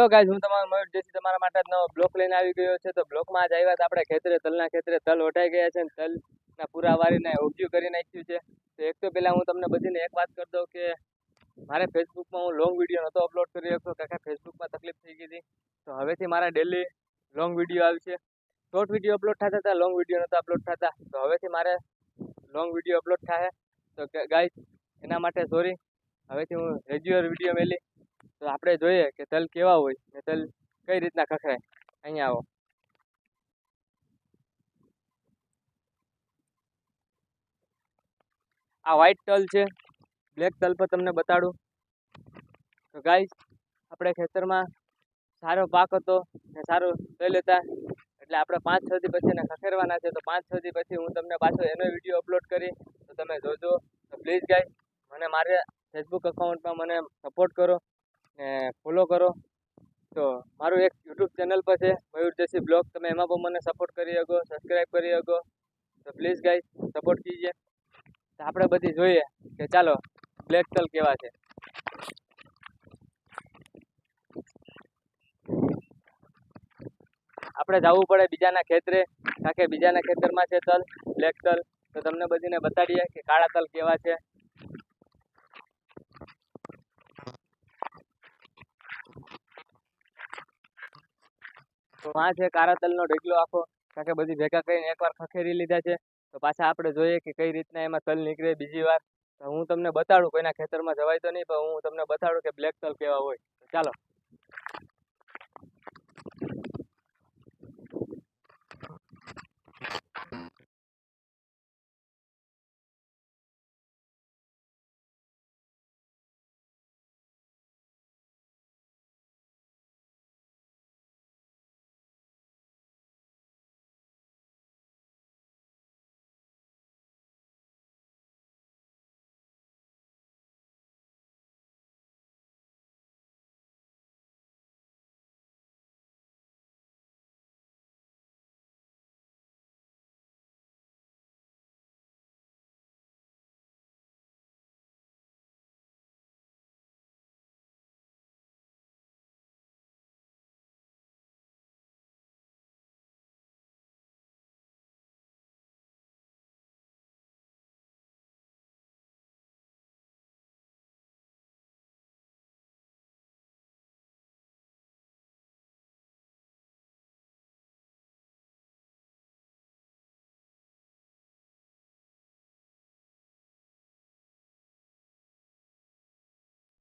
Hello guys, હું તમારો મયુર જેસી તમારા માટે નવો બ્લોક લઈને આવી ગયો છે. તો બ્લોકમાં આજ આવ્યા હતા આપણે ખેતરે, તલના ખેતરે તલ ઓઢાઈ ગયા છે અને તલના પૂરા વારીને ઉગ્યું કરી નાખ્યું છે. તો એક તો પહેલાં હું તમને બધીને એક વાત કરી દઉં કે મારે ફેસબુકમાં હું લોંગ વિડીયો નહોતો અપલોડ કરી શકતો, કારણ કે ફેસબુકમાં તકલીફ થઈ ગઈ હતી. તો હવેથી મારા ડેલી લોંગ વિડીયો આવશે. શોર્ટ વિડીયો અપલોડ થતા હતા, લોંગ વિડીયો નહોતા અપલોડ થતા. તો હવેથી મારે લોંગ વિડીયો અપલોડ થાય. તો ગાઈઝ એના માટે સોરી. હવેથી હું રેગ્યુલર વિડીયો મેલી. તો આપણે જોઈએ કે તલ કેવા હોય ને તલ કઈ રીતના ખખડાય. અહીંયા આવો. આ વ્હાઈટ તલ છે, બ્લેક તલ પર તમને બતાડું. તો ગાઈઝ આપણે ખેતરમાં સારો પાક હતો ને સારું તલ હતા, એટલે આપણે 5-6 દી પછી એને ખખેરવાના છે. તો 5-6 દી પછી હું તમને પાછો એનો વિડીયો અપલોડ કરી, તો તમે જોજો. તો પ્લીઝ ગાઈઝ મને મારે ફેસબુક અકાઉન્ટમાં મને સપોર્ટ કરો ને ફોલો કરો. તો મારું એક યુટ્યુબ ચેનલ પર છે મયુર જેસી બ્લોગ, તમે એમાં પણ મને સપોર્ટ કરી શકો, સબસ્ક્રાઈબ કરી શકો. તો પ્લીઝ ગાઈઝ સપોર્ટ કીજીએ. તો આપણે બધી જોઈએ કે ચાલો બ્લેક તલ કેવા છે. આપણે જવું પડે બીજાના ખેતરે, કારણ કે બીજાના ખેતરમાં છે તલ, બ્લેક તલ. તો તમને બધીને બતાડીએ કે કાળા તલ કેવા છે. તો આ છે કાળા તલનો ઢગલો આખો, કારણ કે બધી ભેગા કરીને એકવાર ખખેરી લીધા છે. તો પાછા આપણે જોઈએ કે કઈ રીતના એમાં તલ નીકળે બીજી વાર. તો હું તમને બતાડું, કોઈના ખેતરમાં જવાય તો નહીં, પણ હું તમને બતાડું કે બ્લેક તલ કેવા હોય. ચાલો.